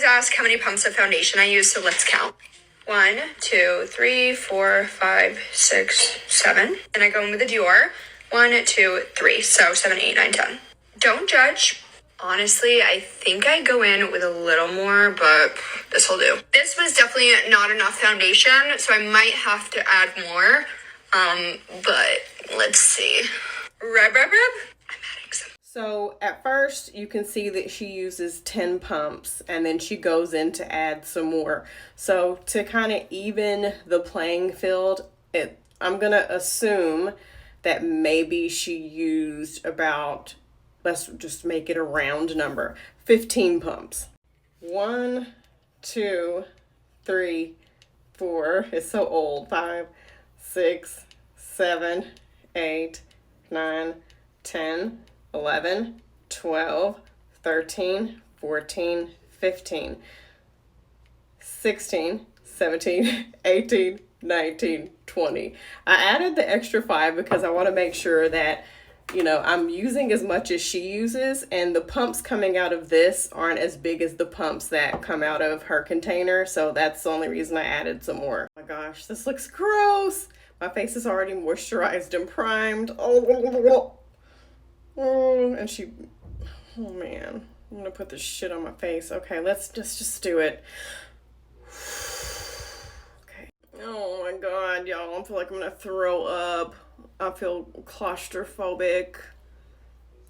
always ask how many pumps of foundation I use, so let's count. 1, 2, 3, 4, 5, 6, 7. And I go in with the Dior. 1, 2, 3. So 7, 8, 9, 10. Don't judge. Honestly, I think I go in with a little more, but this will do. This was definitely not enough foundation, so I might have to add more. But let's see. Rub. I'm adding some. So at first you can see that she uses 10 pumps and then she goes in to add some more. So to kind of even the playing field, I'm going to assume that maybe she used about, let's just make it a round number, 15 pumps. 1, 2, 3, 4, it's so old, 5, 6, 7, 8, 9, 10, 11, 12, 13, 14, 15, 16, 17, 18, 19, 20. I added the extra 5 because I want to make sure that, you know, I'm using as much as she uses, and the pumps coming out of this aren't as big as the pumps that come out of her container. So that's the only reason I added some more. Oh my gosh, this looks gross. My face is already moisturized and primed. Oh, and she, oh man, I'm gonna put this shit on my face. Okay, let's just do it. Okay. Oh my god, y'all, I feel like I'm gonna throw up. I feel claustrophobic.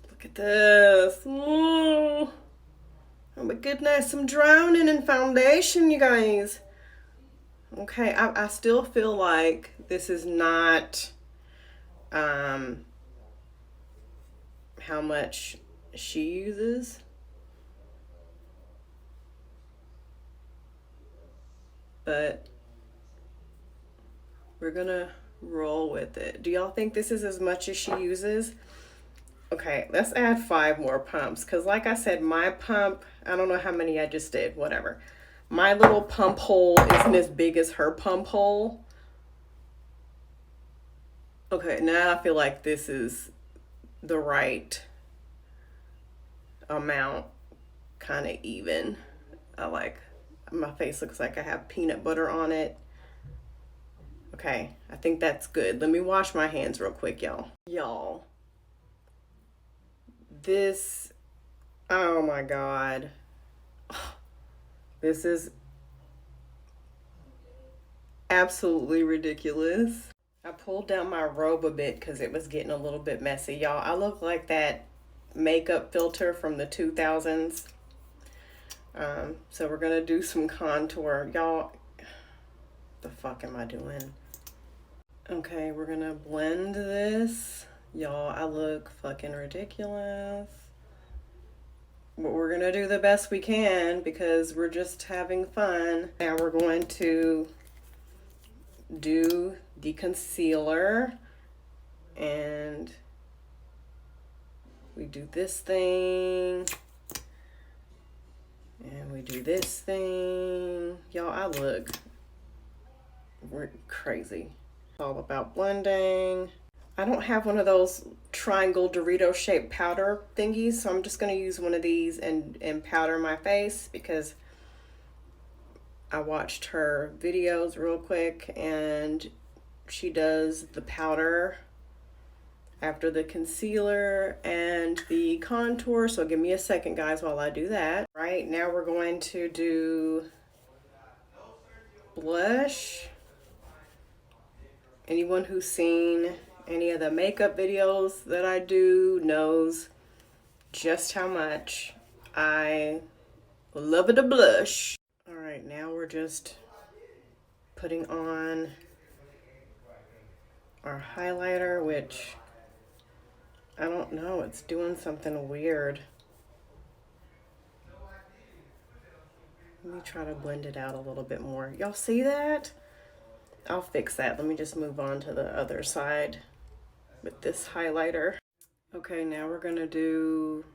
Look at this. Oh my goodness, I'm drowning in foundation, you guys. Okay, I still feel like this is not how much she uses. But we're gonna roll with it. Do y'all think this is as much as she uses? Okay, let's add 5 more pumps, because like I said, my pump, I don't know how many I just did, whatever. My little pump hole isn't as big as her pump hole. Okay, now I feel like this is the right amount, kind of even. I like, my face looks like I have peanut butter on it. Okay, I think that's good. Let me wash my hands real quick, y'all. Y'all, this, oh my God. This is absolutely ridiculous. I pulled down my robe a bit because it was getting a little bit messy. Y'all, I look like that makeup filter from the 2000s. So we're gonna do some contour. Y'all, the fuck am I doing? Okay, we're gonna blend this. Y'all, I look fucking ridiculous. But we're gonna do the best we can because we're just having fun. Now we're going to do the concealer, and we do this thing and we do this thing. Y'all, I look, we're crazy. It's all about blending. I don't have one of those triangle Dorito shaped powder thingies, so I'm just going to use one of these and powder my face because I watched her videos real quick and she does the powder after the concealer and the contour. So give me a second, guys, while I do that. Right now we're going to do blush. Anyone who's seen any of the makeup videos that I do knows just how much I love it, a blush. All right, now we're just putting on our highlighter, which I don't know, it's doing something weird. Let me try to blend it out a little bit more. Y'all see that? I'll fix that. Let me just move on to the other side with this highlighter. Okay, now we're gonna do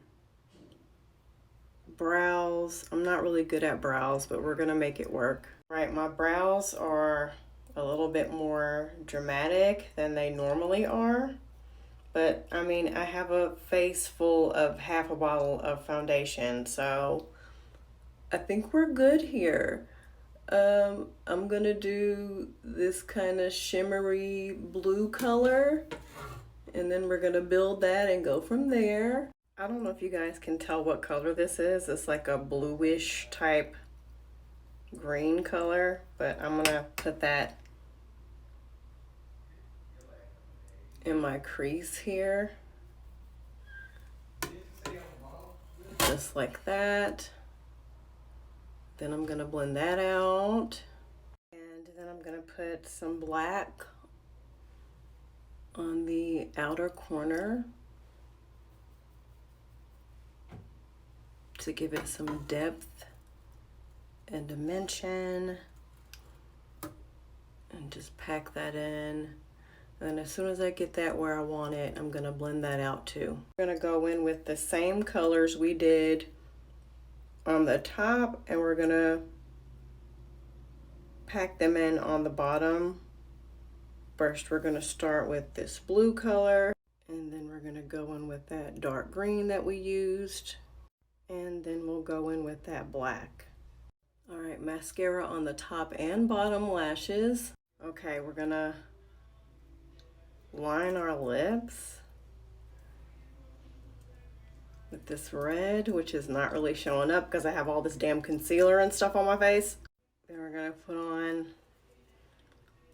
brows. I'm not really good at brows, but we're gonna make it work. Right, my brows are a little bit more dramatic than they normally are. But I mean, I have a face full of half a bottle of foundation, so I think we're good here. I'm gonna do this kind of shimmery blue color, and then we're gonna build that and go from there. I don't know if you guys can tell what color this is. It's like a bluish type green color, but I'm gonna put that in my crease here. Just like that. Then I'm gonna blend that out. And then I'm gonna put some black on the outer corner to give it some depth and dimension. And just pack that in. And as soon as I get that where I want it, I'm gonna blend that out too. I'm gonna go in with the same colors we did on the top, and we're gonna pack them in on the bottom. First, we're gonna start with this blue color, and then we're gonna go in with that dark green that we used, and then we'll go in with that black. All right, mascara on the top and bottom lashes. Okay, we're gonna line our lips with this red, which is not really showing up because I have all this damn concealer and stuff on my face. Then we're gonna put on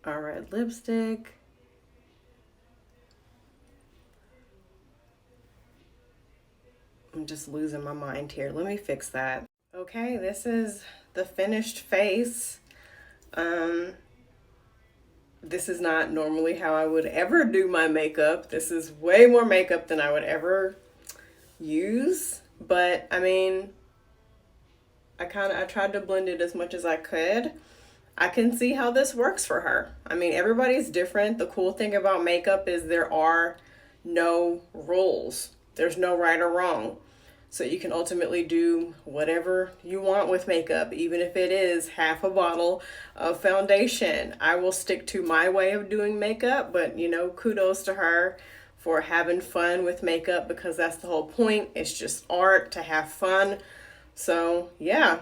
our red lipstick. I'm just losing my mind here. Let me fix that. Okay, this is the finished face. This is not normally how I would ever do my makeup. This is way more makeup than I would ever use, but I mean, I tried to blend it as much as I could. I can see how this works for her. I mean, everybody's different. The cool thing about makeup is there are no rules. There's no right or wrong. So you can ultimately do whatever you want with makeup, even if it is half a bottle of foundation. I will stick to my way of doing makeup, but you know, kudos to her for having fun with makeup, because that's the whole point. It's just art, to have fun. So yeah,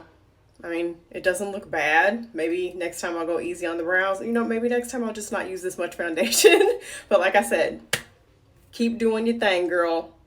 I mean, it doesn't look bad. Maybe next time I'll go easy on the brows. You know, maybe next time I'll just not use this much foundation. But like I said, keep doing your thing, girl.